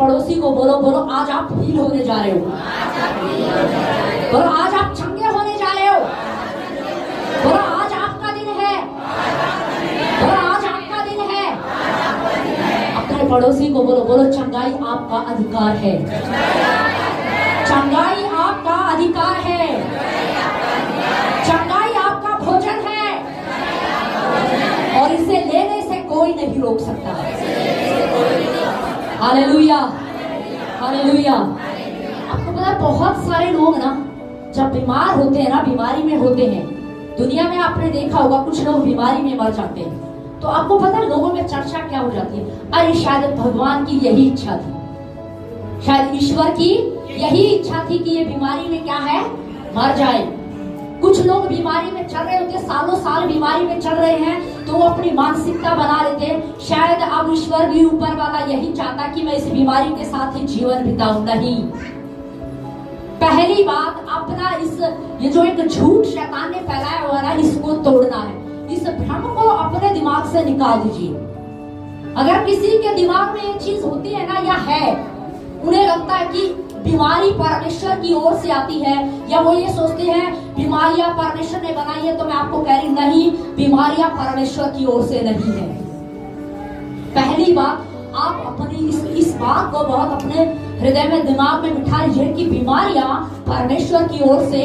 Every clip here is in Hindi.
पड़ोसी को बोलो, बोलो आज आप हील होने जा रहे हो, बोलो आज आप चंगे होने जा रहे हो, बोलो आज आपका दिन है, बोलो आज आपका दिन है। अपने पड़ोसी को बोलो, बोलो चंगाई आपका अधिकार है, चंगाई आपका अधिकार है, चंगाई आपका भोजन है और इसे लेने से कोई नहीं रोक सकता। Hallelujah, hallelujah. आपको पता है बहुत सारे लोग ना जब बीमार होते हैं ना, बीमारी में होते हैं, दुनिया में आपने देखा होगा कुछ लोग बीमारी में मर जाते हैं, तो आपको पता है लोगों में चर्चा क्या हो जाती है, अरे शायद भगवान की यही इच्छा थी, शायद ईश्वर की यही इच्छा थी कि ये बीमारी में क्या है, मर जाए। कुछ लोग बीमारी में चल रहे होते, सालों साल बीमारी में चल रहे हैं, तो वो अपनी मानसिकता बना लेते, शायद अब ईश्वर भी ऊपर वाला यही चाहता कि मैं इस बीमारी के साथ ही जीवन बिताऊं। नहीं, पहली बात अपना ये जो एक झूठ शैतान ने फैलाया हुआ ना, इसको तोड़ना है, इस भ्रम को अपने दिमाग से निकाल दीजिए। अगर किसी के दिमाग में ये चीज होती है ना, या है, उन्हें लगता है कि बीमारी परमेश्वर की ओर से आती है, या वो ये सोचते हैं बीमारियां परमेश्वर ने बनाई है, तो मैं आपको कह रही नहीं, बीमारियां परमेश्वर की ओर से नहीं है। पहली बात, आप अपनी इस बात को बहुत अपने हृदय में, दिमाग में बिठा लीजिए कि बीमारियां परमेश्वर की ओर से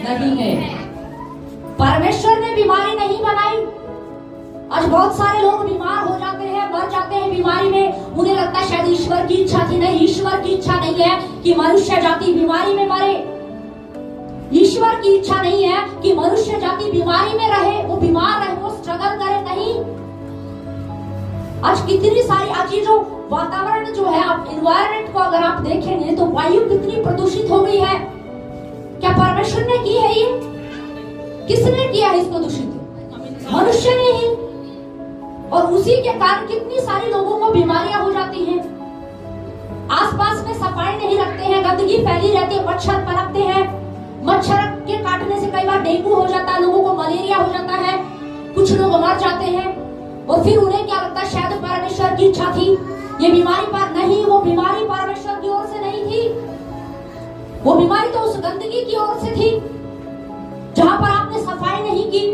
नहीं है। परमेश्वर ने बीमारी नहीं बनाई। आज बहुत सारे लोग बीमार हो जाते हैं, मर जाते हैं बीमारी में, उन्हें लगता है शायद ईश्वर की इच्छा थी। नहीं, ईश्वर की इच्छा नहीं है कि मनुष्य जाति बीमारी में मरे। ईश्वर की इच्छा नहीं है कि मनुष्य जाति बीमारी में रहे, वो बीमार रहे, वो स्ट्रगल करे। नहीं, आज कितनी सारी, आज ये जो वातावरण जो है, आप एनवायरनमेंट को अगर आप देखेंगे तो वायु कितनी प्रदूषित हो गई है। क्या परमेश्वर ने की है ये? किसने किया है इसको दूषित? मनुष्य ने ही। और उसी के कारण कितनी सारी लोगों को बीमारियां हो जाती हैं। आसपास में सफाई नहीं रखते हैं, गंदगी फैली रहती है, मच्छर पनपते हैं, मच्छर के काटने से कई बार डेंगू हो जाता है, लोगों को मलेरिया हो जाता है, कुछ लोग मर जाते हैं। और फिर उन्हें क्या लगता है शायद परमेश्वर की इच्छा थी ये बीमारी पर। नहीं, वो बीमारी परमेश्वर की ओर से नहीं थी, वो बीमारी तो उस गंदगी की ओर से थी जहां पर आपने सफाई नहीं की।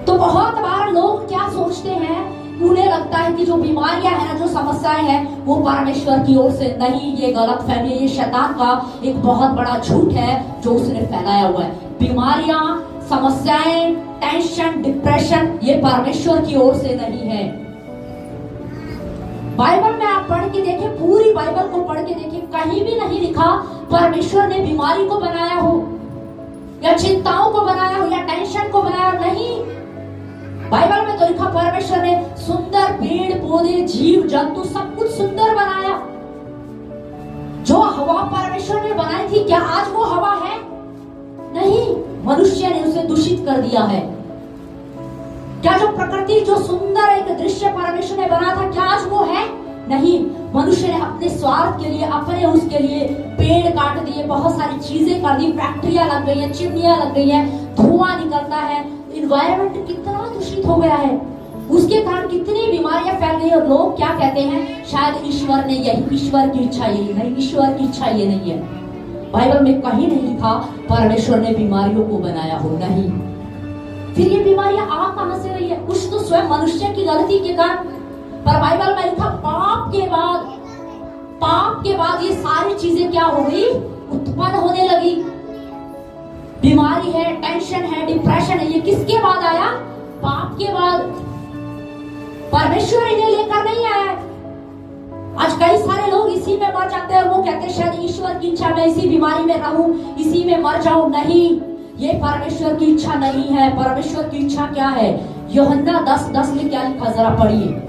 तो बहुत बार लोग क्या सोचते हैं, उन्हें लगता है कि जो बीमारियां है ना, जो समस्याएं हैं, वो परमेश्वर की ओर से नहीं। ये गलत फहमी, ये शैतान का एक बहुत बड़ा झूठ है जो उसने फैलाया हुआ है। बीमारियां, समस्याएं, टेंशन, डिप्रेशन, ये परमेश्वर की ओर से नहीं है। बाइबल में आप पढ़ के देखें, पूरी बाइबल को पढ़ के देखें, कहीं भी नहीं लिखा परमेश्वर ने बीमारी को बनाया हो, या चिंताओं को बनाया हो, या टेंशन को बनाया हो। नहीं, बाइबल में तो लिखा परमेश्वर ने सुंदर पेड़ पौधे, जीव जंतु, सब कुछ सुंदर बनाया। जो हवा परमेश्वर ने बनाई थी, क्या आज वो हवा है? नहीं, मनुष्य ने उसे दूषित कर दिया है। क्या जो प्रकृति, जो सुंदर एक दृश्य परमेश्वर ने बनाया था, क्या आज वो है? नहीं, मनुष्य ने अपने स्वार्थ के लिए, अपने उसके लिए पेड़ काट दिए, बहुत सारी चीजें कर दी, फैक्ट्रियां लग गई है, चिमनियां लग गई है, धुआं निकलता है, इन्वायरमेंट कितना दूषित हो गया है, उसके कारण कितनी बीमारियां फैल गई। और लोग क्या कहते हैं, शायद ईश्वर ने यही, ईश्वर की इच्छा यही। नहीं, ईश्वर की इच्छा ये नहीं है। बाइबल में कहीं नहीं लिखा परमेश्वर ने बीमारियों को बनाया हो। नहीं, फिर ये बीमारियां आ कहां से रही है? कुछ तो स्वयं मनुष्य की गलती के कारण। पर बाइबल में लिखा पाप के बाद ये सारी चीजें क्या हो गई, उत्पन्न होने लगी। बीमारी है, टेंशन है, डिप्रेशन है, ये किसके बाद आया? पाप के बाद। परमेश्वर इन्हें लेकर नहीं आया। आज कई सारे लोग इसी में मर जाते हैं, और वो कहते हैं शायद ईश्वर की इच्छा में इसी बीमारी में रहूं, इसी में मर जाऊं। नहीं, ये परमेश्वर की इच्छा नहीं है। परमेश्वर की इच्छा क्या है? यूहन्ना 10:10 में क्या लिखा, जरा पढ़िए।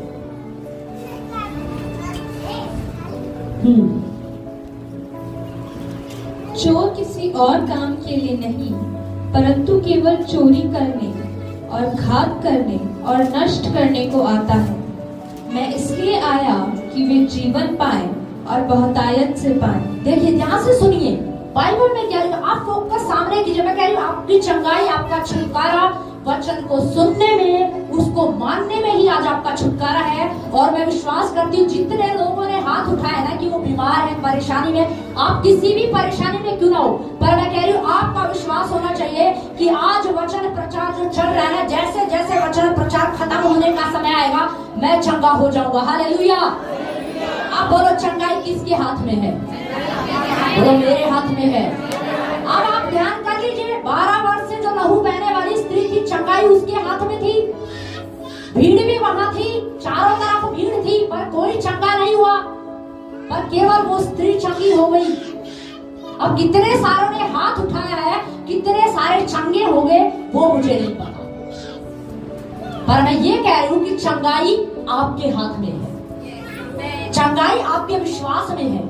चोर किसी और काम के लिए नहीं, परंतु केवल चोरी करने और घात करने और नष्ट करने को आता है। मैं इसलिए आया कि वे जीवन पाएं और बहुतायत से पाएं। देखिए, ध्यान से सुनिए, बाइबल में क्या लिखा, आप फोकस सामने कीजिए। मैं कह रही हूँ आपकी चंगाई, आपका छुटकारा वचन को सुनने में, उसको मानने में ही आज आपका छुटकारा है। और मैं विश्वास करती हूँ जितने लोगों ने हाथ उठाया ना कि वो बीमार है, परेशानी में, आप किसी भी परेशानी में क्यों ना हो, पर मैं कह रही हूँ आपका विश्वास होना चाहिए कि आज वचन प्रचार जो चल रहा है, जैसे जैसे वचन प्रचार खत्म होने का समय आएगा मैं चंगा हो जाऊंगा। हालेलुया। आप बोलो चंगाई किसके हाथ में है? बोलो मेरे हाथ में है। अब आप ध्यान कर लीजिए, 12 वर्ष से जो लहू बहने वाली स्त्री थी, चंगाई उसके हाथ में थी, भीड़ भी वहां थी, चारों तरफ भीड़ थी, पर कोई चंगा नहीं हुआ, पर केवल वो स्त्री चंगी हो गई। अब कितने सारों ने हाथ उठाया है, कितने सारे चंगे हो गए वो मुझे नहीं पता, पर मैं ये कह रही हूँ कि चंगाई आपके हाथ में है, चंगाई आपके विश्वास में है,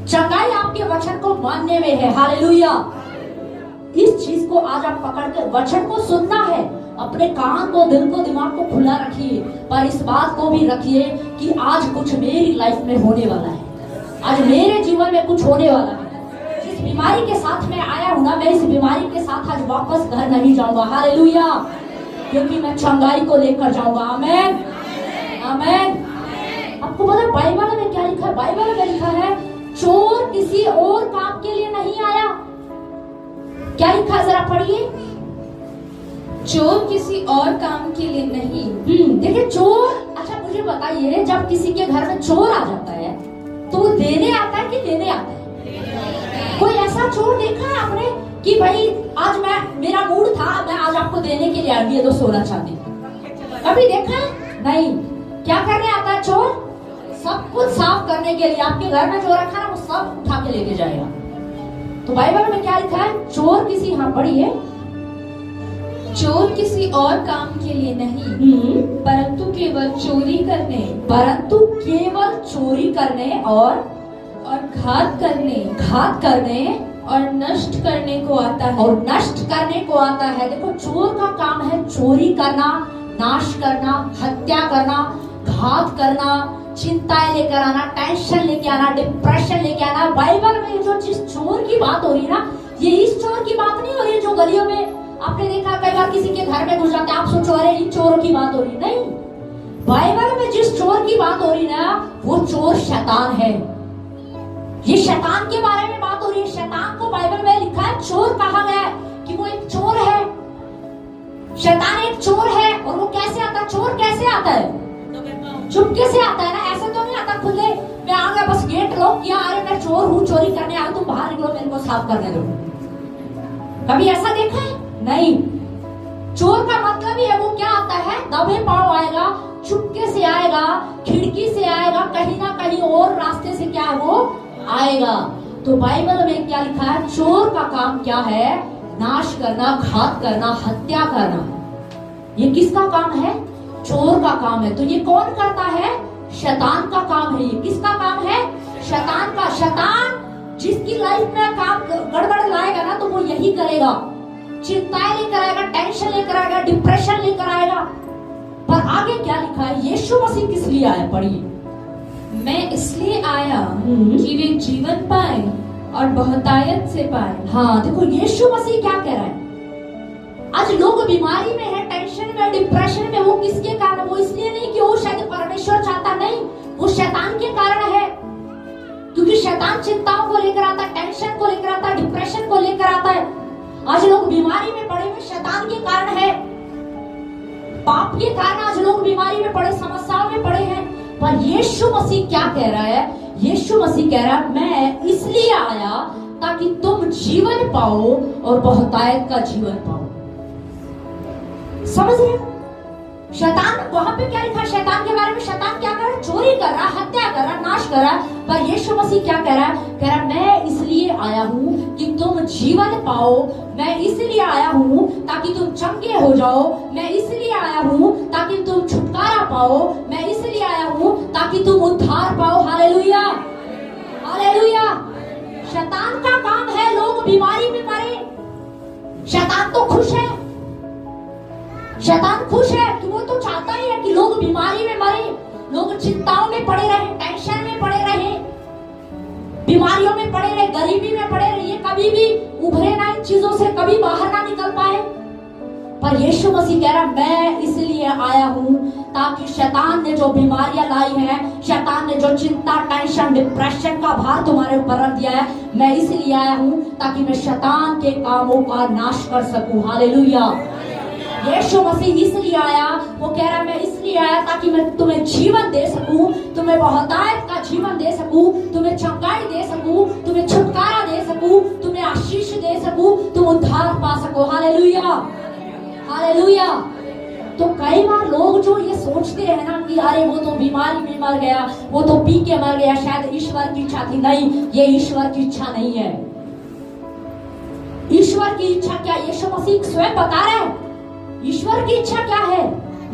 चंगाई आपके वचन को मानने में है। हालेलुया। इस चीज को आज आप पकड़ कर वचन को सुनना है, अपने कान को, दिल को, दिमाग को खुला रखिए, पर इस बात को भी रखिए कि आज कुछ मेरी लाइफ में होने वाला है, आज मेरे जीवन में कुछ होने वाला है। जिस बीमारी के साथ मैं आया हूं ना, मैं इस बीमारी के साथ आज वापस घर नहीं जाऊंगा। हालेलुया। क्योंकि मैं चंगाई को लेकर जाऊंगा। आमीन, आमीन। आपको पता है बाइबल में क्या लिखा है? बाइबल में लिखा है चोर किसी और काम के लिए नहीं आया। क्या लिखा है जरा पढ़िए। चोर किसी और काम के लिए नहीं। देखिए चोर, अच्छा मुझे बताइए, जब किसी के घर में चोर आ जाता है तो वो देने आता है कि लेने आता है? कोई ऐसा चोर देखा है आपने कि भाई आज मेरा मूड था, मैं आज आपको देने के लिए आ गया 2 सोना चांदी? कभी देखा है? नहीं। क्या करने आता है चोर? सब कुछ साफ करने के लिए। आपके घर में जो रखा है वो सब उठा के लेके जाएगा। तो बाइबल में क्या लिखा है? चोर किसी, हाँ पढ़िए, चोर किसी और काम के लिए नहीं, परंतु केवल चोरी करने, परंतु केवल चोरी करने और घात करने और नष्ट करने को आता है। और नष्ट करने को आता है। देखो चोर का काम है चोरी करना, नाश करना, हत्या करना, घात करना, चिंताएं लेकर आना, टेंशन लेके आना, डिप्रेशन लेके आना। बाइबल में जो जिस चोर की बात हो रही है ना, ये इस चोर की बात नहीं हो रही है जो गलियों में आपने देखा कई बार किसी के घर में घुस जाते, आप सोचो अरे इन चोरों की बात हो रही। नहीं, बाइबल में जिस चोर की बात हो रही ना, वो चोर शैतान है। ये शैतान के बारे में बात हो रही है। शैतान को बाइबल में लिखा है चोर कहा गया है कि वो एक चोर है। शैतान एक चोर है। और वो कैसे आता है? चोर कैसे आता है? चुपके से आता है ना, ऐसे तो नहीं आता खुले मैं आ गया बस गेट लॉक किया, अरे मैं चोर हूँ, चोरी करने आया, तुम बाहर निकलो, मेरे को साफ करने दो। कभी ऐसा देखा है? नहीं। चोर का मतलब ही है वो क्या आता है? दबे पांव आएगा, चुपके से आएगा, खिड़की से आएगा, कहीं ना कहीं और रास्ते से क्या वो आएगा। तो बाइबल में क्या लिखा है? चोर का काम क्या है? नाश करना, घात करना, हत्या करना। ये किसका काम है? चोर का काम है। तो ये कौन करता है? शैतान का काम है। ये किसका काम है? शैतान का। शैतान जिसकी लाइफ में काम गड़बड़ लाएगा ना, तो वो यही करेगा। चिंताएं लेकर आएगा, टेंशन लेकर आएगा, डिप्रेशन लेकर आएगा। पर आगे क्या लिखा है? यीशु मसीह किस लिए आया? पढ़िए। मैं इसलिए आया कि वे जीवन पाए और बहुतायत से पाए। हाँ देखो यीशु मसीह क्या कह रहा है। आज लोग बीमारी में है, टेंशन में, डिप्रेशन में। वो किसके कारण? वो इसलिए नहीं कि वो शायद परमेश्वर चाहता, नहीं, वो शैतान के कारण है। क्योंकि शैतान चिंताओं को लेकर आता है, टेंशन को लेकर आता है, डिप्रेशन को लेकर आता है। आज लोग बीमारी में पड़े हुए शैतान के कारण है, पाप के कारण आज लोग बीमारी में पड़े, समस्याओं में पड़े हैं। पर यीशु मसीह क्या कह रहा है? यीशु मसीह कह रहा है मैं इसलिए आया ताकि तुम जीवन पाओ और बहुतायत का जीवन पाओ। समझ रहे हो? शैतान वहां पे क्या लिखा? शैतान के बारे में शैतान क्या कर रहा है? चोरी कर रहा, हत्या कर रहा, नाश कर रहा। पर यीशु मसीह क्या कह रहा है? कह रहा मैं इसलिए आया हूँ कि तुम जीवन पाओ। मैं इसलिए आया हूँ ताकि तुम चंगे हो जाओ। मैं इसलिए आया हूँ ताकि तुम छुटकारा पाओ। मैं इसलिए आया हूँ ताकि तुम उद्धार पाओ। Hallelujah, hallelujah. शैतान का काम है लोग बीमारी में मरे। शैतान तो खुश है, शैतान खुश है कि वो तो चाहता ही है कि लोग बीमारी में मरे, लोग चिंताओं में पड़े रहे, टेंशन में पड़े रहे, बीमारियों में पड़े रहे, गरीबी में पड़े रहे, ये कभी भी उभरे ना इन चीजों से, कभी बाहर ना निकल पाए। पर यीशु मसीह कह रहा मैं इसलिए आया हूं ताकि शैतान ने जो बीमारियां लाई हैं, शैतान ने जो चिंता, टेंशन, डिप्रेशन का भार तुम्हारे ऊपर रख दिया है, मैं इसलिए आया हूं ताकि मैं शैतान के कामों का नाश कर सकूं। हालेलुया। यीशु मसीह इसलिए आया, वो कह रहा मैं इसलिए आया ताकि मैं तुम्हें जीवन दे सकूं, तुम्हें बहुतायत का जीवन दे सकूं, तुम्हें चंगाई दे सकूं, तुम्हें छुटकारा दे सकूं, तुम्हें आशीष दे सकूं, तुम उद्धार पा सको। Hallelujah, hallelujah. तो कई बार लोग जो ये सोचते हैं ना कि अरे वो तो बीमारी में मर गया, वो तो पी के मर गया, शायद ईश्वर की इच्छा थी। नहीं, ये ईश्वर की इच्छा नहीं है। ईश्वर की इच्छा क्या? यीशु मसीह स्वयं बता रहे हैं ईश्वर की इच्छा क्या है।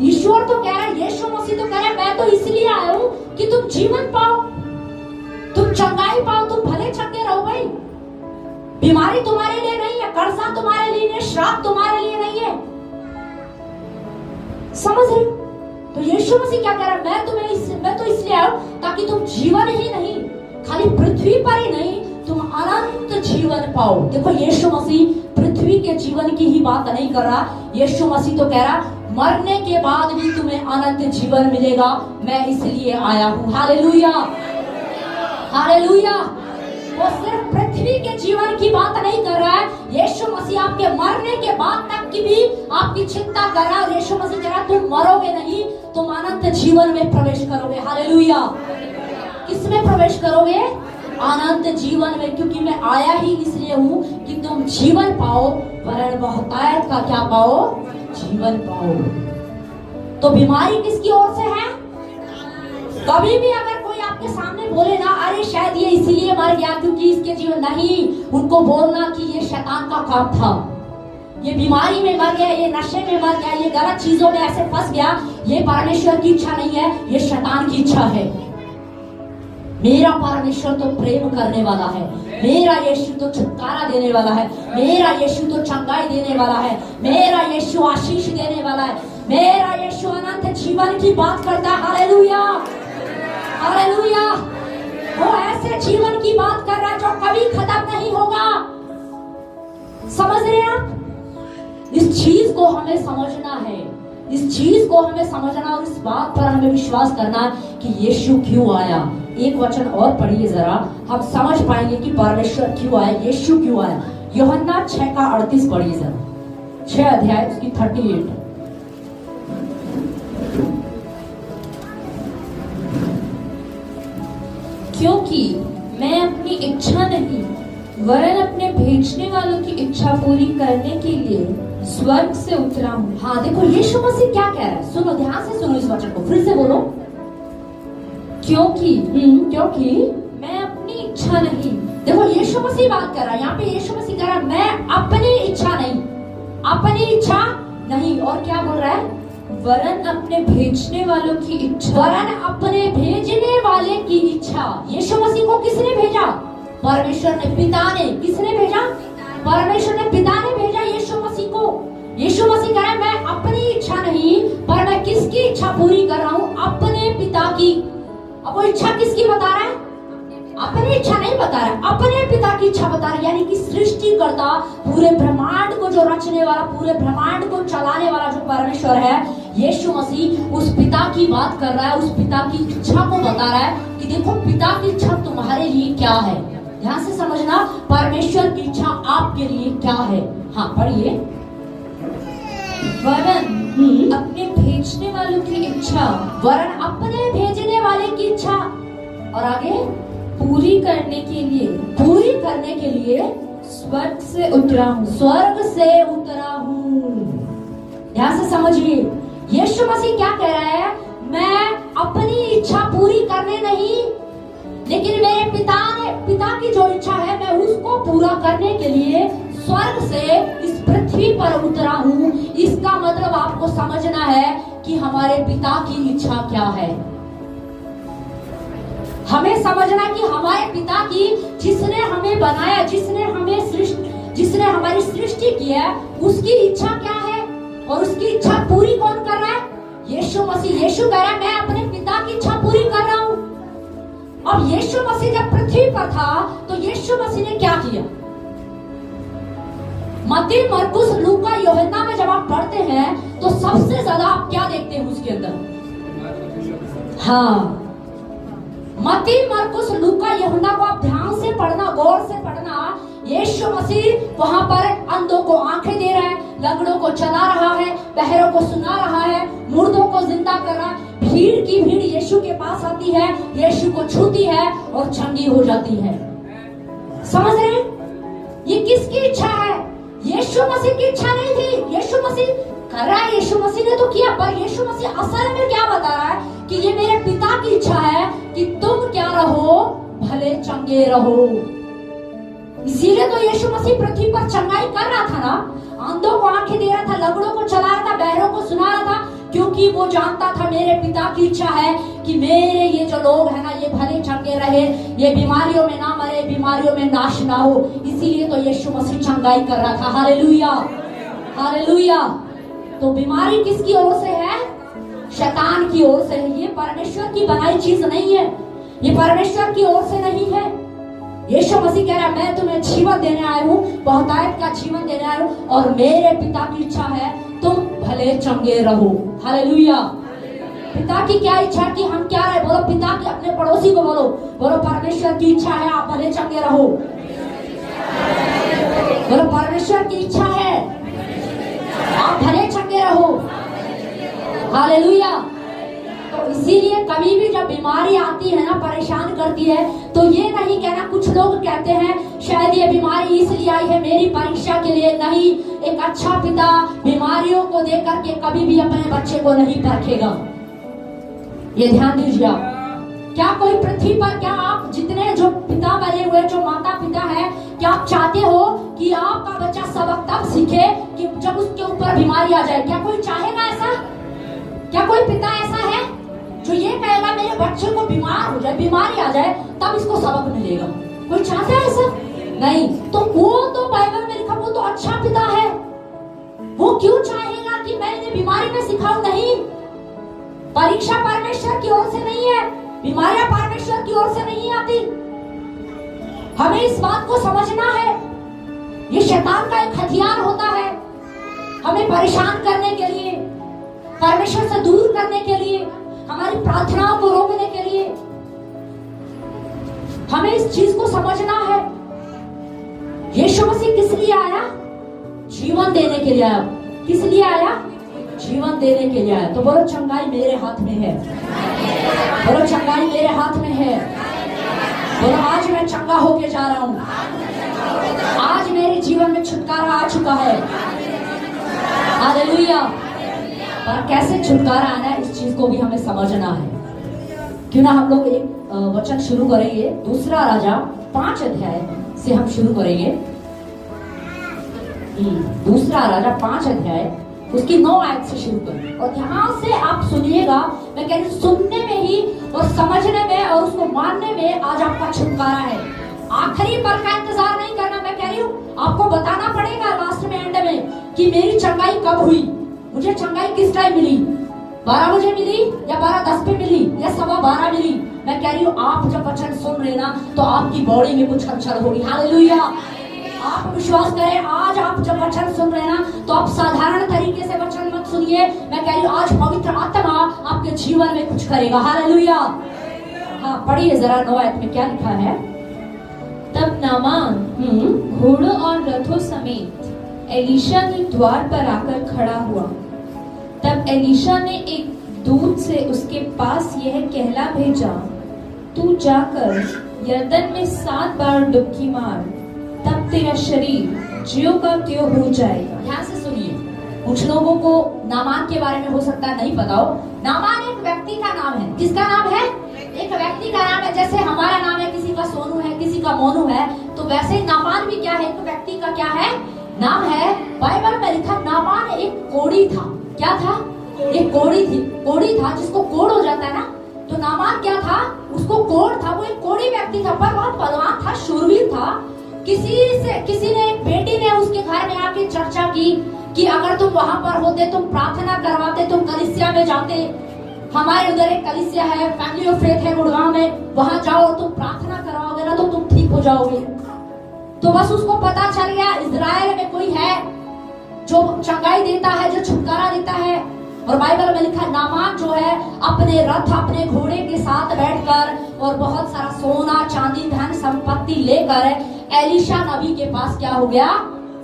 ईश्वर तो कह रहा है, यीशु मसीह तो कह रहा है मैं तो इसलिए आया हूं कि तुम जीवन पाओ, तुम चंगाई पाओ, तुम भले चंगे रहो। भाई बीमारी तुम्हारे लिए नहीं है, कर्जा तुम्हारे लिए नहीं, श्राप तुम्हारे लिए नहीं है। समझ रहे? तो यीशु मसीह क्या कह रहा है, मैं तो इसलिए आया हूं ताकि तुम जीवन ही नहीं, खाली पृथ्वी पर ही नहीं, तुम अनंत जीवन पाओ। देखो यीशु मसीह पृथ्वी के जीवन की ही बात नहीं कर रहा, यीशु मसीह तो कह रहा मरने के बाद भी तुम्हें अनंत जीवन मिलेगा, मैं इसलिए आया हूं। Hallelujah, hallelujah. वो सिर्फ पृथ्वी के जीवन की बात नहीं कर रहा है, यीशु मसीह आपके मरने के बाद तक की भी आपकी चिंता कर रहा है। यीशु मसीह कह रहा तुम मरोगे नहीं, तुम अनंत जीवन में प्रवेश करोगे। हालेलुया। किसमें प्रवेश करोगे? अनंत जीवन में, क्योंकि मैं आया ही इसलिए हूं कि तुम जीवन पाओ, वरन बहुतायत का क्या पाओ? जीवन पाओ। तो बीमारी किसकी ओर से है? कभी भी अगर कोई आपके सामने बोले ना अरे शायद ये इसीलिए मर गया क्योंकि इसके जीवन, नहीं, उनको बोलना कि ये शैतान का काम था, ये बीमारी में मर गया, ये नशे में मर गया, ये गलत चीजों में ऐसे फंस गया, ये परमेश्वर की इच्छा नहीं है, ये शैतान की इच्छा है। मेरा परमेश्वर तो प्रेम करने वाला है, मेरा यीशु तो छुटकारा देने वाला है, मेरा यीशु तो चंगाई देने वाला है, मेरा यीशु आशीष देने वाला है, मेरा यीशु अनंत जीवन की बात करता है। Hallelujah, hallelujah. वो ऐसे जीवन की बात कर रहा है जो कभी खत्म नहीं होगा। समझ रहे हैं आप? इस चीज को हमें समझना है, इस चीज को हमें समझना और इस बात पर हमें विश्वास करना है कि यीशु क्यों आया। एक वचन और पढ़िए जरा, हम समझ पाएंगे कि परमेश्वर क्यों आया, यीशु क्यों आया। यूहन्ना 6:38 पढ़िए जरा, 6 अध्याय उसकी 38। क्योंकि मैं अपनी इच्छा नहीं वरन अपने भेजने वालों की इच्छा पूरी करने के लिए स्वर्ग से उतरा हूँ। हाँ देखो यीशु मसीह क्या कह रहा है, सुनो, ध्यान से सुनो इस वचन को, फिर से बोलो। क्योंकि मैं अपनी इच्छा नहीं, देखो यीशु मसीह बात कर रहा है यहाँ पे। यीशु मसीह कह रहा है मैं अपनी इच्छा नहीं, अपनी इच्छा नहीं, और क्या बोल रहा है? वरन अपने भेजने वालों की इच्छा, वरन अपने भेजने वाले की इच्छा। यीशु मसीह को किसने भेजा? परमेश्वर ने, पिता ने। किसने भेजा? परमेश्वर ने, पिता ने भेजा यीशु मसीह को। यीशु मसीह कह रहा है मैं अपनी इच्छा नहीं, पर मैं किसकी इच्छा पूरी कर रहा हूँ? अपने पिता की। अब वो इच्छा किसकी बता रहा है? अपनी इच्छा नहीं बता रहा है, अपने पिता की इच्छा बता रहा है। यानी कि सृष्टिकर्ता, पूरे ब्रह्मांड को जो रचने वाला, पूरे ब्रह्मांड को चलाने वाला जो परमेश्वर है, यीशु मसीह उस पिता की बात कर रहा है, उस पिता की इच्छा को बता रहा है कि देखो पिता की इच्छा तुम्हारे लिए क्या है। ध्यान से समझना, परमेश्वर की इच्छा आपके लिए क्या है। हाँ पढ़िए। वरन अपने भेजने वालों की इच्छा, वरन अपने भेजने वाले की इच्छा, और आगे पूरी करने के लिए स्वर्ग से उतरा हूँ। स्वर्ग से उतरा हूँ। ध्यान से समझिए, यीशु मसीह क्या कह रहा है? मैं अपनी इच्छा पूरी करने नहीं, लेकिन मेरे पिता की जो इच्छा है मैं उसको पूरा करने के लिए स्वर्ग से इस पृथ्वी पर उतरा हूँ। इसका मतलब आपको समझना है कि हमारे पिता की इच्छा क्या है। हमें समझना कि हमारे पिता की, जिसने हमें बनाया, जिसने हमारी सृष्टि की है, उसकी इच्छा क्या है, और उसकी इच्छा पूरी कौन कर रहा है? यीशु मसीह। यीशु कह रहा है मैं अपने पिता की इच्छा पूरी कर रहा हूँ। अब यीशु मसीह जब पृथ्वी पर था तो यीशु मसीह ने क्या किया? मत्ती, मरकुस, लूका, यूहन्ना में जब आप पढ़ते हैं तो सबसे ज्यादा आप क्या देखते हैं उसके अंदर? हाँ, मत्ती, मरकुस, लूका, यूहन्ना को आप ध्यान से पढ़ना, गौर से पढ़ना। यीशु मसीह वहां पर अंधों को आंखें दे रहा है, लंगड़ों को चला रहा है, बहरों को सुना रहा है, मुर्दों को जिंदा कर रहा है। भीड़ की भीड़ यीशु के पास आती है, यीशु को छूती है और चंगी हो जाती है। समझ रहे हैं? ये किसकी इच्छा है? यीशु मसीह की इच्छा नहीं थी। यीशु मसीह कर रहा है, यीशु मसीह ने तो किया, पर यीशु मसीह असल में क्या बता रहा है कि ये मेरे पिता की इच्छा है कि तुम क्या रहो, भले चंगे रहो। इसीलिए तो यीशु मसीह पृथ्वी पर चंगाई कर रहा था ना, अंधों को आंखें दे रहा था, लंगड़ों को चला रहा था, बहरों को सुना रहा था, क्योंकि वो जानता था मेरे पिता की इच्छा है कि मेरे ये जो लोग हैं ना, ये भले चंगे रहे, ये बीमारियों में ना मरे, बीमारियों में नाश ना हो। इसीलिए तो यीशु मसीह चंगाई कर रहा था। Hallelujah, hallelujah. तो बीमारी किसकी ओर से है? शैतान की ओर से है। ये परमेश्वर की बनाई चीज नहीं है, ये परमेश्वर की ओर से नहीं है। यीशु मसीह कह रहा है मैं तुम्हें जीवन देने आया हूँ, बहुतायत का जीवन देने आया हूँ, और मेरे पिता की इच्छा है तुम भले चंगे रहो। हालेलुया। पिता की क्या इच्छा कि हम क्या रहे? बोलो पिता की, अपने पड़ोसी को बोलो, बोलो परमेश्वर की इच्छा है आप भले चंगे रहो। बोलो परमेश्वर की इच्छा है आप भले चंगे रहो। हालेलुया। तो इसीलिए कभी भी जब बीमारी आती है ना, परेशान करती है, तो ये नहीं कहना, कुछ लोग कहते हैं शायद ये बीमारी इसलिए आई है मेरी परीक्षा के लिए। नहीं, एक अच्छा पिता बीमारियों को देख करके कभी भी अपने बच्चे को नहीं परखेगा। ये ध्यान दीजिए आप। क्या कोई पृथ्वी पर, क्या आप जितने जो पिता बने हुए, जो माता पिता है, क्या आप चाहते हो कि आपका बच्चा सबक तब सीखे कि जब उसके ऊपर बीमारी आ जाए? क्या कोई चाहेगा ऐसा? क्या कोई पिता ऐसा है जो ये कहेगा मेरे बच्चे को बीमार हो जाए, बीमारी आ जाए, तब इसको सबक मिलेगा? कोई चाहता है ऐसा? नहीं। तो वो तो बाइबल में लिखा, वो तो अच्छा पिता है। वो क्यों चाहेगा कि मैं इन्हें बीमारी में सिखाऊं? नहीं, परीक्षा परमेश्वर की ओर से नहीं है, बीमारियां परमेश्वर की ओर से नहीं आती। हमें इस बात को समझना है। ये शैतान का एक हथियार होता है हमें परेशान करने के लिए, परमेश्वर से दूर करने के लिए, हमारी प्रार्थनाओं को रोकने के लिए। हमें इस चीज को समझना है। यीशु मसीह किस लिए आया? जीवन देने के लिए आया। किस लिए आया? जीवन देने के लिए आया। तो बोलो चंगाई मेरे हाथ में है। बोलो चंगाई मेरे हाथ में है। बोलो आज मैं चंगा होके जा रहा हूं। आज मेरे जीवन में छुटकारा आ चुका है। हालेलुया। पर कैसे छुटकारा आना है, इस चीज को भी हमें समझना है। क्यों ना हम लोग एक वचन शुरू करेंगे, दूसरा राजा 5 अध्याय से हम शुरू करेंगे। दूसरा राजा 5 अध्याय उसकी 9 आयत से शुरू करें, और यहाँ से आप सुनिएगा। मैं कह रही हूँ सुनने में ही और समझने में और उसको मानने में आज आपका छुटकारा है। आखिरी पल का इंतजार नहीं करना। मैं कह रही हूँ आपको बताना पड़ेगा लास्ट में, एंड में, कि मेरी चंगाई कब हुई, मुझे चंगाई किस टाइम मिली। 12 बजे मिली या 12:10 पे मिली या 12:15 मिली। मैं कह रही हूँ आप जब वचन सुन रहे ना, तो आपकी बॉडी में कुछ हलचल होगी। हालेलुया। आप विश्वास करें, आज आप जब वचन सुन रहे ना, तो आप साधारण तरीके से वचन मत सुनिए। मैं कह रही हूँ आज पवित्र आत्मा आपके जीवन में कुछ करेगा। हालेलुया। हाँ, पढ़िए जरा 9 आयत में क्या लिखा है। तब नामान घोड़ों और रथों समेत एलीशा के द्वार पर आकर खड़ा हुआ। तब एलीशा ने एक दूत से उसके पास यह कहला भेजा, तू जाकर यरदन में 7 बार डुबकी मार, तब तेरा शरीर ज्यों का त्यों हो जाएगा। ध्यान से सुनिए। कुछ लोगों को नामान के बारे में हो सकता है नहीं पता हो। नामान एक व्यक्ति का नाम है। किसका नाम है? एक व्यक्ति का नाम है। जैसे हमारा नाम है, किसी का सोनू है, किसी का मोनू है, तो वैसे ही नामान भी क्या है? एक व्यक्ति का क्या है? नाम है। बाइबल में लिखा नामान एक कोढ़ी था। क्या था? एक कोढ़ी था जिसको कोढ़ हो जाता है ना, तो नामान क्या था? उसको कोढ़ था। वो एक कोढ़ी व्यक्ति था, पर बहुत बलवान था, शूरवीर था। किसी ने, एक बेटी ने उसके घर में आके चर्चा की कि अगर तुम वहां पर होते, तुम प्रार्थना करवाते, तुम कलीसिया में जाते, हमारे उधर एक कलीसिया है, फैमिली ऑफ फेथ है गुड़गांव में, वहां जाओ, तुम प्रार्थना करवाओगे ना तो तुम ठीक हो जाओगे। तो बस उसको पता चल गया इजराइल में कोई है जो चंगाई देता है, जो छुटकारा देता है। और बाइबल में लिखा है नामान जो है अपने रथ अपने घोड़े के साथ बैठकर और बहुत सारा सोना चांदी धन संपत्ति लेकर एलीशा नबी के पास क्या हो गया,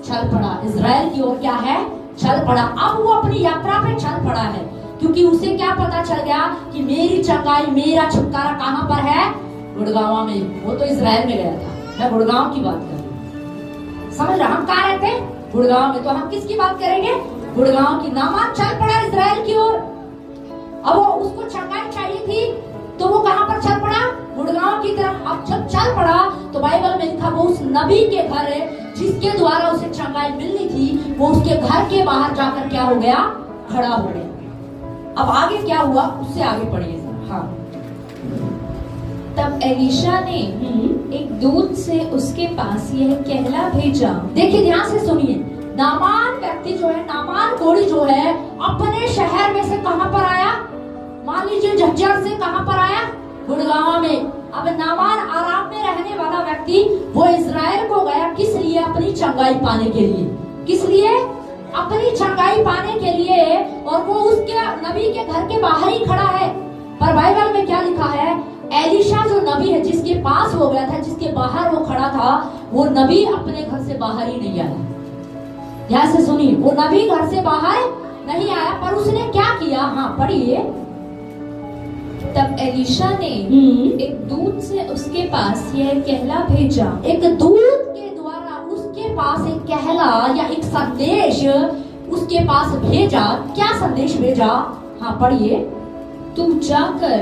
चल पड़ा। इजराइल की ओर क्या है, चल पड़ा। अब वो अपनी यात्रा पे चल पड़ा है, क्योंकि उसे क्या पता चल गया कि मेरी चंगाई मेरा छुटकारा कहां पर है, गुड़गांव में। वो तो इजराइल में गया था, मैं गुड़गांव की बात कर रही हूं। समझ रहा, हम कहाँ रहते हैं, गुड़गांव में। तो हम किसकी बात करेंगे, गुड़गांव की। नामान चल पड़ा इजराइल की ओर। अब वो उसको चंगाई चाहिए थी तो वो कहां पर चल पड़ा, गुड़गांव की तरफ। अब जब चल पड़ा तो बाइबल में लिखा वो उस नबी के घर जिसके द्वारा उसे चंगाई मिलनी थी, वो उसके घर के बाहर जाकर क्या हो गया, खड़ा हो गया। अब आगे क्या हुआ उससे आगे पढ़िए। हाँ, तब एलीशा ने एक दूत से उसके पास यह कहला भेजा। देखिए ध्यान से सुनिए, नामान व्यक्ति जो है, नामान कोढ़ी जो है, अपने शहर में से कहां पर आया, मान लीजिए झज्जर से कहां पर आया, गुड़गांव में। अब नामान आराम में रहने वाला व्यक्ति वो इजराइल को गया, किस लिए, अपनी चंगाई पाने के लिए। किस लिए, अपनी चंगाई पाने के लिए। और वो उसके नबी के घर के बाहर ही खड़ा है। पर बाइबल में क्या लिखा है, एलीशा जो नबी है जिसके पास हो गया था, जिसके बाहर वो खड़ा था, वो नबी अपने घर से बाहर ही नहीं आया। ध्यान से सुनिए, वो नबी घर से बाहर नहीं आया, पर उसने क्या किया। हाँ पढ़िए। तब एलीशा ने एक दूत से उसके पास यह कहला भेजा। एक दूत के द्वारा उसके पास एक कहला या एक संदेश उसके पास भेजा। क्या संदेश भेजा, हाँ पढ़िए। तू जाकर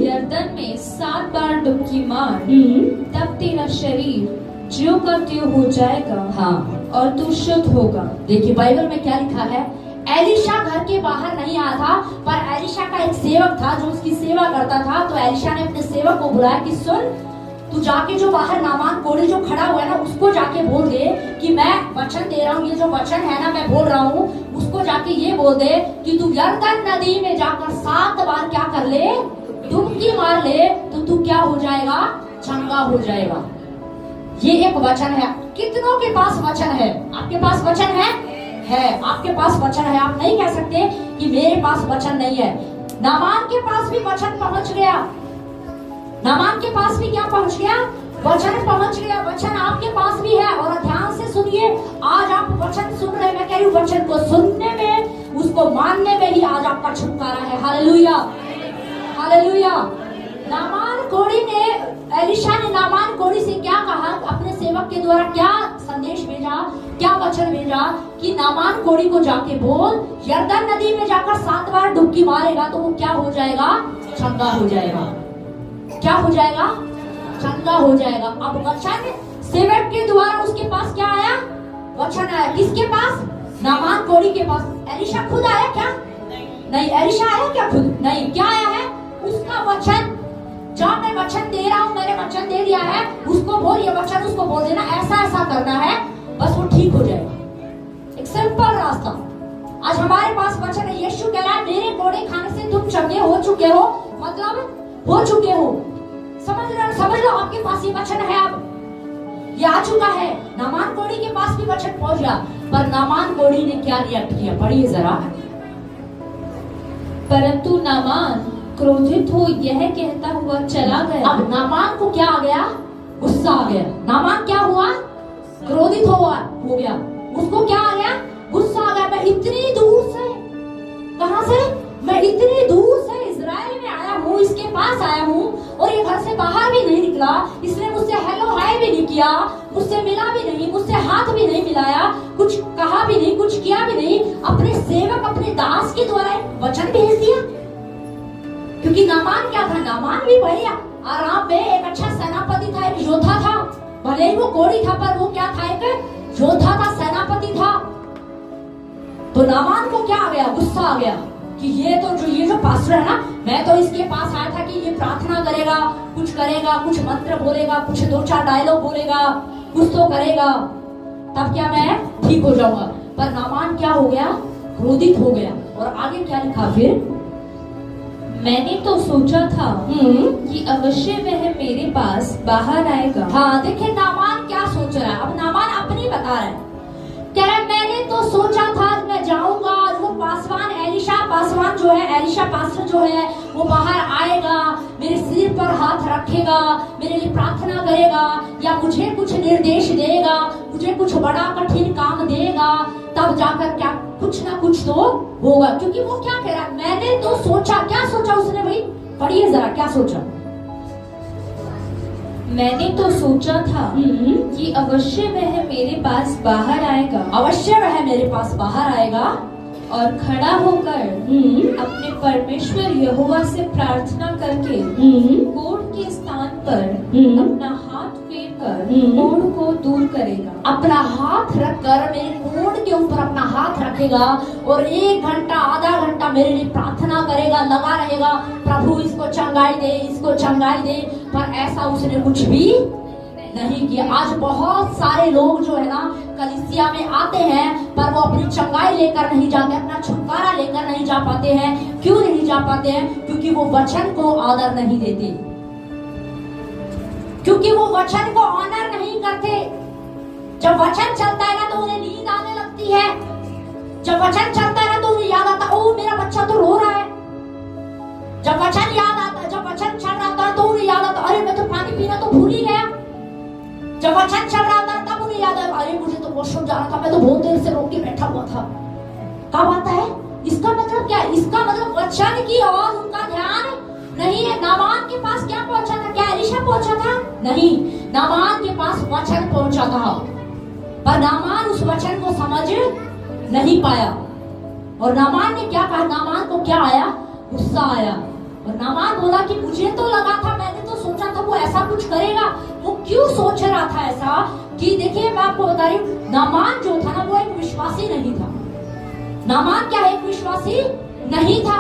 यरदन में 7 बार डुबकी मार, तब तेरा शरीर ज्यों का त्यों हो जाएगा। हाँ, और तू शुद्ध होगा। देखिए बाइबल में क्या लिखा है, एलीशा घर के बाहर नहीं आया था, पर एलीशा का एक सेवक था जो उसकी सेवा करता था। तो एलीशा ने अपने सेवक को बुलाया कि सुन, तू जाके जो बाहर नामान कोढ़ी जो खड़ा हुआ है ना, उसको जाके बोल दे कि मैं वचन दे रहा हूँ, ये जो वचन है ना मैं बोल रहा हूँ, उसको जाके ये बोल दे कि तू यरदन नदी में जाकर 7 बार क्या कर ले, डुबकी मार ले, तो तू क्या हो जाएगा, चंगा हो जाएगा। ये एक वचन है। कितनों के पास वचन है, आपके पास वचन है, आपके पास वचन है। आप नहीं कह सकते कि मेरे पास वचन नहीं है। नामान के पास भी वचन पहुंच गया, नामान के पास भी क्या पहुंच गया, वचन पहुंच गया। वचन आपके पास भी है। और ध्यान से सुनिए, आज आप वचन सुन रहे हैं, मैं कह रही हूँ वचन को सुनने में, उसको मानने में ही आज आपका छुटकारा है। Hallelujah, hallelujah. नामान कोढ़ी ने, एलीशा ने नामान कोढ़ी से क्या कहा, अपने सेवक के द्वारा क्या संदेश भेजा, क्या वचन भेजा कि नामान कोढ़ी को जाके बोल, यरदन नदी में जाकर 7 बार डुबकी मारेगा तो वो क्या हो जाएगा, चंगा हो जाएगा। क्या हो जाएगा, चंगा हो जाएगा। अब वचन सेवक के द्वारा उसके पास क्या आया, वचन आया। किसके पास, नामान कोढ़ी के पास। एलीशा खुद आया क्या, नहीं। एलीशा आया क्या खुद, नहीं। क्या आया है, उसका वचन। जब मैं वचन दे रहा हूँ, मैंने वचन दे दिया है, उसको बोल, ये वचन उसको बोल देना, ऐसा ऐसा करना है, बस वो ठीक हो जाएगा। एक सिंपल रास्ता। आज हमारे पास वचन है। यीशु कह रहा है मेरे कोड़े खाने से तुम चंगे हो चुके हो, मतलब हो चुके हो। समझ लो आपके पास ये वचन है, अब ये आ चुका है। नामान कोढ़ी के पास भी वचन पहुंच गया, पर नामान कोढ़ी ने क्या रिएक्ट किया, पढ़िए जरा। परंतु नामान क्रोधित हो यह कहता हुआ चला गया। अब नामान को क्या आ गया, गुस्सा आ गया। नामान क्या हुआ, क्रोधित हो गया। उसको क्या आ गया, गुस्सा आ गया। मैं इतनी दूर से, कहां से, मैं इतनी दूर से इजराइल में आया हूँ, इसके पास आया हूँ, और ये घर से बाहर भी नहीं निकला, इसने मुझसे हेलो हाय भी नहीं किया, मुझसे मिला भी नहीं, मुझसे हाथ भी नहीं मिलाया, कुछ कहा भी नहीं, कुछ किया भी नहीं। अपने सेवक, अपने दास के द्वारा वचन भेज दिया। क्योंकि नामान क्या था, नामान भी भाई आराम में एक अच्छा सेनापति था, एक योद्धा था। भले ही वो कोढ़ी था, पर वो क्या था, एक योद्धा था, सेनापति था। तो नामान को क्या आ गया, गुस्सा आ गया कि ये जो पास्टर है ना, मैं तो इसके पास आया था कि ये प्रार्थना करेगा, कुछ मंत्र बोलेगा, कुछ 2-4 डायलॉग बोलेगा, कुछ तो करेगा, तब क्या मैं ठीक हो जाऊंगा। पर नामान क्या हो गया, क्रोधित हो गया। और आगे क्या लिखा फिर, मैंने तो सोचा था कि अवश्य वह मेरे पास बाहर आएगा। हाँ देखिए, नामान क्या सोचा सोच रहा है। अब नामान अपनी बता रहा है, कह रहा है मैंने तो सोचा था मैं जाऊंगा और वो पासवान एलिशा पासवान जो है, एलिशा पास्टर जो है, वो बाहर आएगा, मेरे सिर पर हाथ रखेगा, मेरे लिए प्रार्थना करेगा, या मुझे कुछ निर्देश देगा, मुझे कुछ बड़ा कठिन काम देगा, तब जाकर क्या कुछ ना कुछ तो होगा। क्योंकि वो क्या कह रहा है, मैंने तो सोचा, क्या सोचा उसने भाई, पढ़िए जरा क्या सोचा। मैंने तो सोचा था कि अवश्य वह मेरे पास बाहर आएगा, अवश्य वह मेरे पास बाहर आएगा और खड़ा होकर अपने परमेश्वर यहोवा से प्रार्थना करके कोढ़ के स्थान पर अपना हाथ फेर कर कोढ़ को दूर करेगा। अपना हाथ रखकर मेरे कोढ़ के ऊपर अपना हाथ रखेगा और 1 घंटा आधा घंटा मेरे लिए प्रार्थना करेगा, लगा रहेगा, प्रभु इसको चंगाई दे, इसको चंगाई दे। पर ऐसा उसने कुछ भी नहीं किया। आज बहुत सारे लोग जो है ना कलीसिया में आते हैं, पर वो अपनी चंगाई लेकर नहीं जाते, अपना छुटकारा लेकर नहीं जा पाते हैं। क्यों नहीं जा पाते हैं? क्योंकि वो वचन को आदर नहीं देते, क्योंकि वो वचन को ऑनर नहीं करते। जब वचन चलता है ना तो उन्हें नींद आने लगती है। जब वचन चलता है ना तो उन्हें याद आता, ओ मेरा बच्चा तो रो रहा है। जब वचन याद आता, जब वचन चल रहा था तो उन्हें याद आता, अरे मैं तो पानी पीना तो भूल ही गया। जब वचन चल रहा था तब उन्हें याद आया, अरे मुझे तो वॉशरूम जाना था, मैं तो बहुत देर से रोक के बैठा हुआ था। कब आता है? इसका मतलब क्या है? इसका मतलब वचन की और उनका ध्यान नहीं है। नामान के पास क्या पहुंचा था? क्या एलिशा पहुंचा था? नहीं, नामान के पास वचन पहुंचा था, पर नामान उस वचन को समझ नहीं पाया। और नामान ने क्या कहा? नामान को क्या आया? गुस्सा आया। और नामान बोला कि मुझे तो लगा था, मैंने तो सोचा था वो ऐसा कुछ करेगा। वो क्यों सोच रहा था ऐसा? कि देखिए मैं आपको बता रही हूँ, नामान जो था ना वो एक विश्वासी नहीं था। नामान क्या एक विश्वासी नहीं था,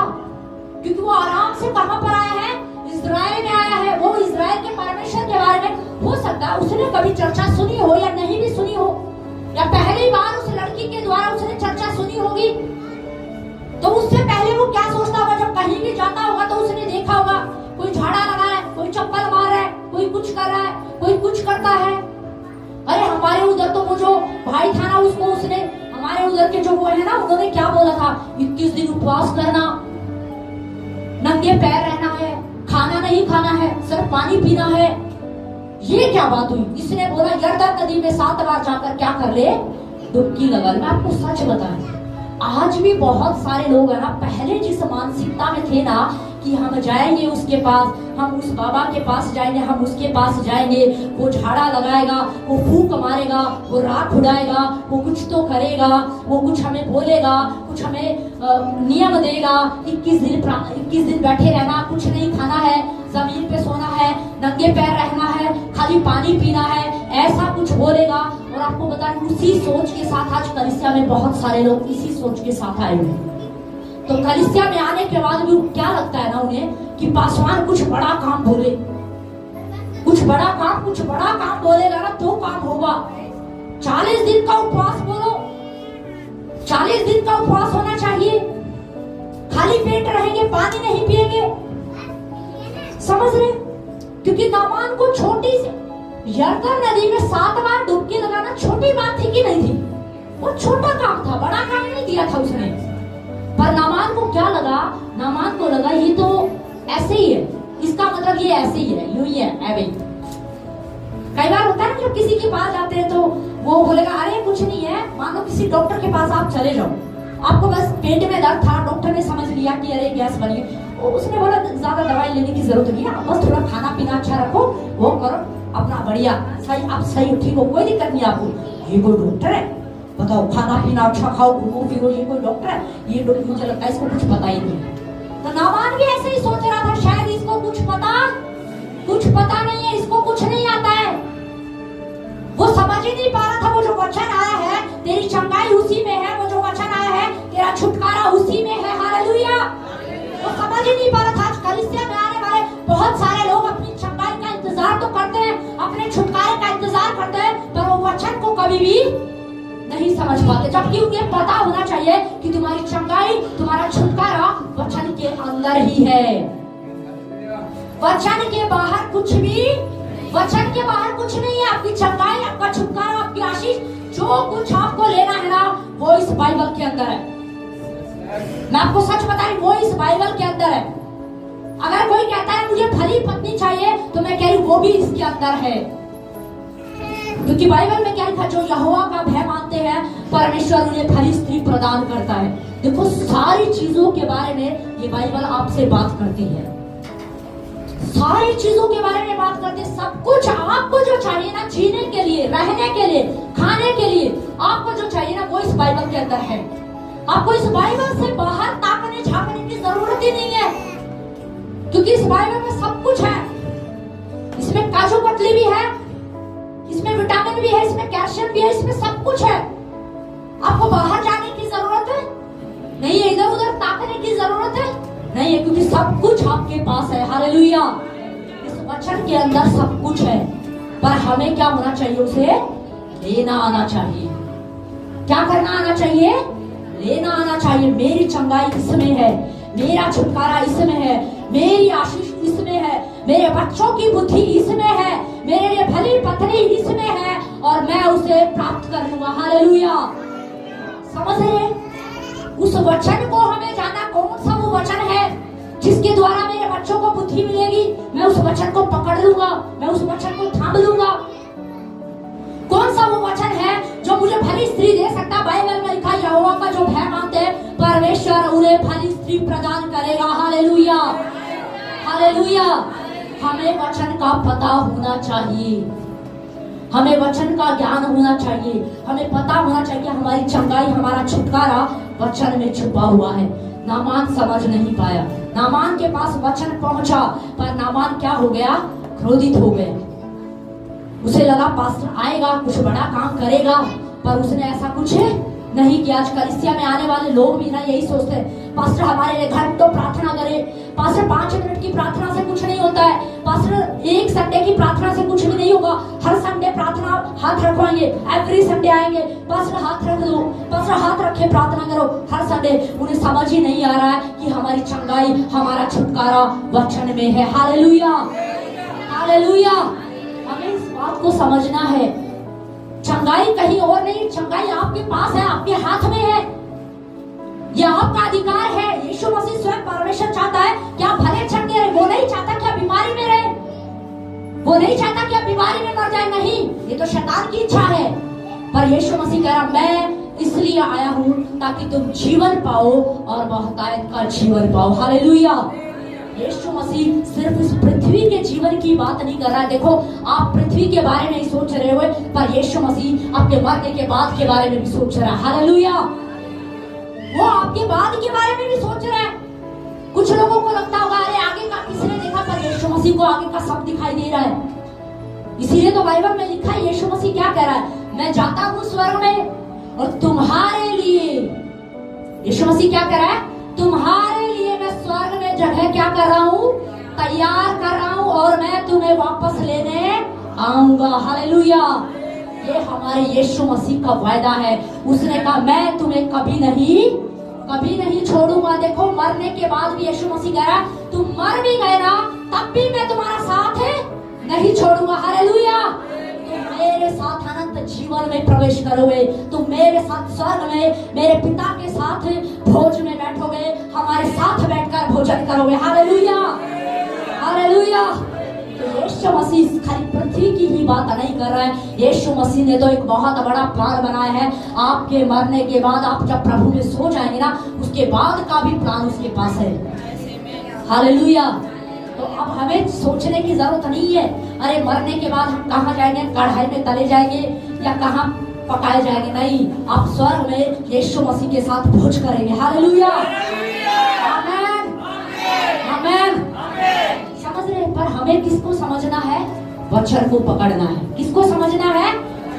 क्योंकि वो आराम से कहां पर आया है? इजराइल में आया है। वो इजराइल के परमेश्वर के बारे में हो सकता है उसने कभी चर्चा सुनी हो या नहीं भी सुनी हो, या पहली बार उस लड़की के द्वारा उसने चर्चा सुनी होगी। तो उससे पहले वो क्या सोचता होगा? जब कहीं भी जाता होगा तो उसने देखा होगा कोई झाड़ा लगा है, कोई चप्पल मार रहा है, कोई कुछ कर रहा है, कोई कुछ करता है। अरे हमारे उधर तो वो जो भाई था ना, उसको उसने, हमारे उधर के जो वो है ना, उन्होंने क्या बोला था? 21 दिन उपवास करना, नंगे पैर रहना है, खाना नहीं खाना है, सिर्फ पानी पीना है। ये क्या बात हुई? इसने बोला यरदन नदी में 7 बार जाकर क्या कर ले? डुबकी लगा ले। मैं आपको सच बताऊं, आज भी बहुत सारे लोग है ना, पहले जिस मानसिकता में थे ना कि हम जाएंगे उसके पास, हम उस बाबा के पास जाएंगे, हम उसके पास जाएंगे, वो झाड़ा लगाएगा, वो फूंक मारेगा, वो राख उड़ाएगा, वो कुछ तो करेगा, वो कुछ हमें बोलेगा, कुछ हमें नियम देगा। 21 दिन बैठे रहना, कुछ नहीं खाना है, जमीन पे सोना है, नंगे पैर रहना है, खाली पानी पीना है, ऐसा कुछ बोलेगा। और आपको बता दूं, उसी सोच के साथ आज कलीसिया में बहुत सारे लोग इसी सोच के साथ आए हुए हैं। तो कलीसिया में आने के बाद भी क्या लगता है ना उन्हें कि पासवान कुछ बड़ा काम बोले, कुछ बड़ा काम बोलेगा ना तो काम होगा। 40 दिन का उपवास बोलो, 40 दिन का उपवास होना चाहिए, खाली पेट रहेंगे, पानी नहीं पिएंगे, समझ रहे? क्योंकि नामान को छोटी सी यरदन नदी में 7 बार डुबकी लगाना छोटी बात थी कि नहीं थी? वो छोटा काम था, बड़ा काम नहीं दिया था उसने। पर नामान को क्या लगा? नामान को लगा ये तो ऐसे ही है, इसका मतलब ये ऐसे ही है, यूं ही है, ऐवे। कई बार होता है ना, जब किसी के पास जाते हैं तो वो बोलेगा अरे कुछ नहीं है। मान लो किसी डॉक्टर के पास आप चले जाओ, आपको बस पेट में दर्द था, डॉक्टर ने समझ लिया कि अरे गैस बनी, उसने बोला ज्यादा दवाई लेने की जरूरत नहीं है, बस थोड़ा खाना पीना अच्छा रखो, वो करो अपना बढ़िया, सही, आप सही हो, ठीक हो, कोई दिक्कत नहीं आपको। ये कोई डॉक्टर है? बताओ, खाना पीना अच्छा खाओ, घूमो फिरो, ये कोई डॉक्टर है? ये डॉक्टर, मुझे लगता है इसको कुछ पता ही नहीं। तो नामान भी ऐसे ही सोच रहा था, शायद इसको कुछ पता नहीं है, इसको कुछ नहीं आता है। वो समझ ही नहीं पा रहा था, वो जो वचन आया है तेरी चंगाई उसी में है, वो जो वचन आया है तेरा छुटकारा उसी में है। हालेलुया। वो समझ ही नहीं पा रहा था। आज कलीसिया में आने वाले बहुत सारे लोग अपनी चंगाई का इंतजार तो करते हैं, अपने छुटकारे का इंतजार करते हैं, पर वो वचन को कभी भी नहीं समझ पाते, जबकि उन्हें पता होना चाहिए कि तुम्हारी चंगाई, तुम्हारा छुटकारा वचन के अंदर ही है, वचन के बाहर कुछ भी, वचन के बाहर कुछ नहीं है। आपकी चंगाई, आपका छुटकारा, आपकी आशीष, जो कुछ आपको लेना है ना, वो इस बाइबल के अंदर है। मैं आपको सच बता रही, वो इस बाइबल के अंदर है। अगर कोई कहता है मुझे भली पत्नी चाहिए, तो मैं कह रही वो भी इसके अंदर है। क्योंकि बाइबल में क्या लिखा, जो यहोवा का भय मानते हैं परमेश्वर उन्हें भली स्त्री प्रदान करता है। देखो सारी चीजों के बारे में ये बाइबल आपसे बात करती है, सारी चीजों के बारे में बात करते हैं। सब कुछ आपको जो चाहिए ना, जीने के लिए, रहने के लिए, खाने के लिए, आपको जो चाहिए ना, वो इस बाइबल के अंदर है। आपको इस बाइबल से बाहर ताकने झांकने की जरूरत ही नहीं है, क्योंकि इस बाइबल में सब कुछ है। इसमें काजू कतली भी है, इसमें विटामिन भी है, इसमें कैल्शियम भी है, इसमें सब कुछ है। आपको बाहर जाने की जरूरत है नहीं है, इधर उधर ताकने की जरूरत है नहीं है, क्योंकि सब कुछ आपके पास है। हालेलुया। इस वचन के अंदर सब कुछ है, पर हमें क्या होना चाहिए, उसे लेना आना चाहिए। क्या करना आना चाहिए? लेना आना चाहिए। मेरी चंगाई इसमें है, मेरा छुटकारा इसमें है, मेरी आशीष इसमें है, मेरे बच्चों की बुद्धि इसमें है, मेरे लिए भली पत्नी इसमें है, और मैं उसे प्राप्त कर लूंगा। हालेलुया। समझ रहे? उस वचन को हमें जानना, कौन सा वो वचन है जिसके द्वारा मेरे बच्चों को बुद्धि मिलेगी। मैं उस वचन को पकड़ लूंगा, मैं उस वचन को थाम लूंगा। कौन सा वो वचन है जो मुझे भली स्त्री दे सकता? बाइबल में लिखा, यहोवा का जो भय मानते हैं परमेश्वर उन्हें भली स्त्री प्रदान करेगा। Hallelujah, hallelujah. हमें वचन का पता होना चाहिए, हमें वचन का ज्ञान होना चाहिए, हमें पता होना चाहिए हमारी चंगाई, हमारा छुटकारा वचन में छुपा हुआ है। नामान समझ नहीं पाया, नामान के पास वचन पहुंचा, पर नामान क्या हो गया? क्रोधित हो गया। उसे लगा पास्टर आएगा, कुछ बड़ा काम करेगा, पर उसने ऐसा कुछ नहीं किया। आज कलीसिया में आने वाले लोग भी ना यही सोचते हैं, पास्टर हमारे लिए घंटों प्रार्थना करे, पास्टर 5 मिनट की प्रार्थना से कुछ नहीं होता है, पास्टर एक संडे की प्रार्थना से कुछ भी नहीं होगा, हर संडे प्रार्थना हाथ रखवाएंगे, एवरी संडे आएंगे, पास्टर हाथ रख दो, पास्टर हाथ रखे प्रार्थना करो हर संडे। उन्हें समझ ही नहीं आ रहा है कि हमारी चंगाई, हमारा छुटकारा वचन में है। Hallelujah, hallelujah. हमें इस बात को समझना है, चंगाई कहीं और नहीं, चंगाई आपके पास है, आपके हाथ में है, यह आपका अधिकार है। यीशु मसीह स्वयं परमेश्वर चाहता है कि आप भले चंगे रहे, वो नहीं चाहता कि आप बीमारी में रहे, वो नहीं चाहता कि आप बीमारी में मर जाए, नहीं, ये तो शैतान की इच्छा है। पर यीशु मसीह कह रहा, मैं इसलिए आया हूं ताकि तुम जीवन पाओ और बहुतायत का जीवन पाओ। हालेलुया। यीशु मसीह सिर्फ इस पृथ्वी के जीवन की बात नहीं कर रहा है। देखो आप पृथ्वी के बारे में ही सोच रहे हो, पर यीशु मसीह आपके मरने के बाद के बारे में भी सोच रहा है। हालेलुया। वो आपके बाद के बारे में भी सोच रहा है। कुछ लोगों को लगता होगा अरे आगे का किसने देखा, पर यीशु मसीह को आगे का सब दिखाई दे रहा है। इसीलिए तो बाइबल में लिखा है, यीशु मसीह क्या कह रहा है, मैं जाता हूँ स्वर्ग में और तुम्हारे लिए, यीशु मसीह क्या कह रहा है, तुम्हारे लिए मैं स्वर्ग में जगह क्या कर रहा हूँ, तैयार कर रहा हूँ, और मैं तुम्हें वापस लेने आऊंगा। हालेलुया। ये हमारे यीशु मसीह का वायदा है। उसने कहा मैं तुम्हें कभी नहीं छोड़ूंगा। देखो मरने के बाद भी यीशु मसीह कह रहा है, तुम मर भी गए ना तब भी मैं तुम्हारा साथ नहीं छोड़ूंगा। हालेलुया। तुम मेरे साथ अनंत जीवन में प्रवेश करोगे, तुम मेरे साथ स्वर्ग में मेरे पिता के साथ भोज में बैठोगे, हमारे साथ बैठकर भोजन करोगे। Hallelujah, hallelujah. तो यीशु मसीह खाली पृथ्वी की ही बात नहीं कर रहा है, यीशु मसीह ने तो एक बहुत बड़ा प्लान बनाया है। आपके मरने के बाद आप जब प्रभु में सो जाएंगे ना, उसके बाद का भी प्लान उसके पास है। हालेलुया। तो अब हमें सोचने की जरूरत नहीं है, अरे मरने के बाद हम कहाँ जाएंगे, कढ़ाई में तले जाएंगे या कहाँ पकाए जाएंगे। नहीं, आप स्वर्ग में यीशु मसीह के साथ भोज करेंगे। हालेलुया, आमीन, आमीन। समझ रहे? पर हमें किसको समझना है? वचन को पकड़ना है। किसको समझना है?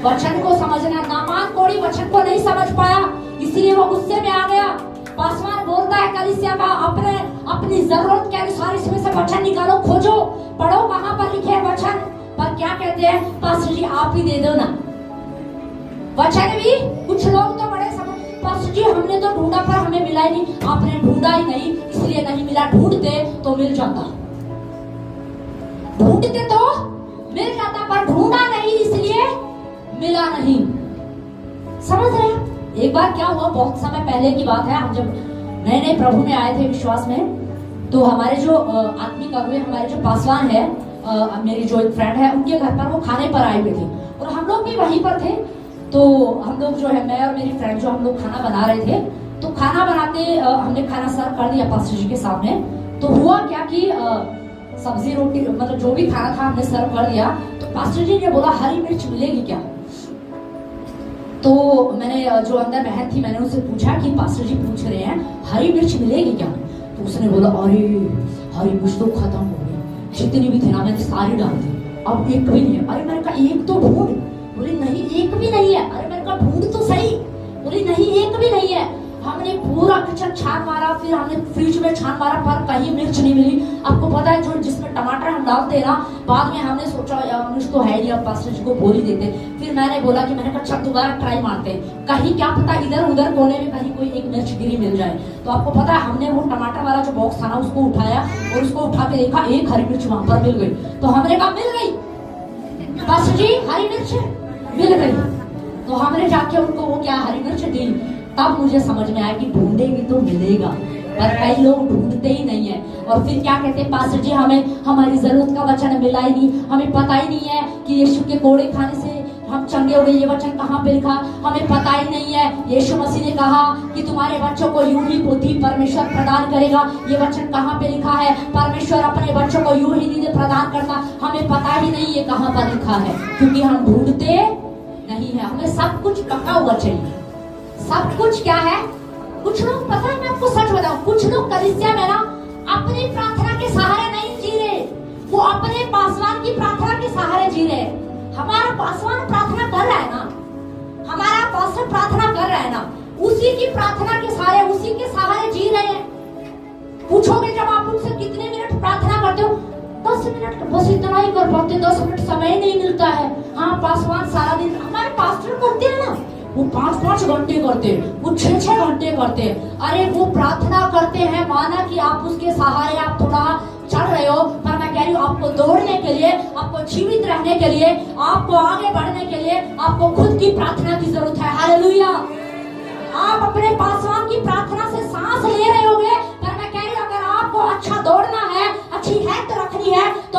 वचन को समझना। नामान कोड़ी वचन को नहीं समझ पाया, इसलिए वो गुस्से में आ गया। पासवान बोलता है कलीसिया का, अपनी जरूरत के अनुसार इसमें से वचन निकालो, खोजो, पढ़ो कहाँ पर लिखे है वचन। पर क्या कहते हैं, पास्टर जी आप ही दे दो ना वचन। भी कुछ लोग तो बड़े समझ, पास्टर जी हमने तो ढूंढा पर हमें मिला ही नहीं। आपने ढूंढा ही नहीं इसलिए नहीं मिला, ढूंढते तो मिल जाता, ढूंढते तो मिल जाता, पर ढूंढा नहीं इसलिए मिला नहीं। समझ रहे हैं? एक बार क्या हुआ, बहुत समय पहले की बात है, हम जब नए नए प्रभु में आए थे विश्वास में, तो हमारे जो आत्मिक अगुवे, हमारे जो पासवान है, मेरी जो एक फ्रेंड है, उनके घर पर वो खाने पर आए हुए थे और हम लोग भी वहीं पर थे। तो हम लोग जो है, मैं और मेरी फ्रेंड जो, हम लोग खाना बना रहे थे। तो खाना बनाते हमने खाना सर्व कर दिया पास्टर जी के सामने। तो हुआ क्या कि सब्जी रोटी मतलब जो भी खाना था हमने सर्व कर दिया। तो पास्टर जी ने बोला हरी मिर्च मिलेगी क्या? तो मैंने जो अंदर बहन थी, मैंने उससे पूछा कि पास्टर जी पूछ रहे हैं हरी मिर्च मिलेगी क्या? तो उसने बोला अरे हरी मिर्च तो खत्म हो गई, जितनी भी थी ना मैंने सारी डाल दी, अब एक भी नहीं है। अरे मैंने कहा एक तो ढूंढ। बोली नहीं एक भी नहीं है। अरे मैंने कहा ढूंढ तो सही। बोली नहीं एक भी नहीं है। हमने पूरा किचन छान मारा, फिर हमने फ्रिज में छान मारा, पर कहीं मिर्च नहीं मिली। आपको पता है जो जिसमें टमाटर हम डालते हैं ना, बाद में हमने सोचा यार मिर्च तो है नहीं, अब पास्टर जी को बोल ही देते। फिर मैंने बोला कि मैंने कहा अच्छा दोबारा ट्राई मारते हैं, कहीं क्या पता इधर उधर कोने में कहीं कोई एक मिर्च गिरी मिल जाए। तो आपको पता है हमने वो टमाटर वाला जो बॉक्स था ना, उसको उठाया और उसको उठा के देखा, एक हरी मिर्च वहां पर मिल गई। तो हमने कहा मिल गई पास्टर जी, हरी मिर्च मिल गई। तो हमने जाके उनको वो क्या हरी मिर्च दी। तब मुझे समझ में आया कि ढूंढेंगे तो मिलेगा, पर कई लोग ढूंढते ही नहीं है। और फिर क्या कहते हैं पास्टर जी, हमें हमारी जरूरत का वचन मिला ही नहीं, हमें पता ही नहीं है कि यीशु के कोड़े खाने से हम चंगे हो गए। ये वचन कहाँ पे लिखा, हमें पता ही नहीं है। यीशु मसीह ने कहा कि तुम्हारे बच्चों को यूं ही बुद्धि परमेश्वर प्रदान करेगा, ये वचन कहाँ पे लिखा है? परमेश्वर अपने बच्चों को यूं ही नहीं प्रदान करता, हमें पता ही नहीं ये कहाँ पर लिखा है, क्योंकि हम ढूंढते नहीं है। हमें सब कुछ पक्का हुआ चाहिए। सब कुछ क्या है? कुछ लोग, पता है मैं आपको सच बताऊं, कुछ लोग कलीसिया में ना अपनी प्रार्थना के सहारे नहीं जी रहे, वो अपने पासवान की प्रार्थना के सहारे जी रहे। हमारा पासवान प्रार्थना कर रहा है ना, हमारा पास्टर प्रार्थना कर रहा है ना, उसी की प्रार्थना के सहारे, उसी के सहारे जी रहे हैं। पूछोगे जब आप उनसे कितने मिनट प्रार्थना करते हो? 10 मिनट, बस इतना ही कर पाते, 10 मिनट समय नहीं मिलता है। हाँ पासवान सारा दिन, हमारे पास्टर करते हैं ना, वो 5-5 घंटे करते, वो 6-6 घंटे करते। अरे वो प्रार्थना करते हैं, माना कि आप उसके सहारे आप थोड़ा चल रहे हो, पर मैं कह रही हूँ आपको दौड़ने के लिए, आपको जीवित रहने के लिए, आपको आगे बढ़ने के लिए, आपको खुद की प्रार्थना की जरूरत है। हालेलुया। आप अपने पासवान की प्रार्थना से सांस ले रहे होगे, पर मैं कह रही हूँ अगर आपको अच्छा दौड़ना है, अच्छी हेल्थ रखनी है, तो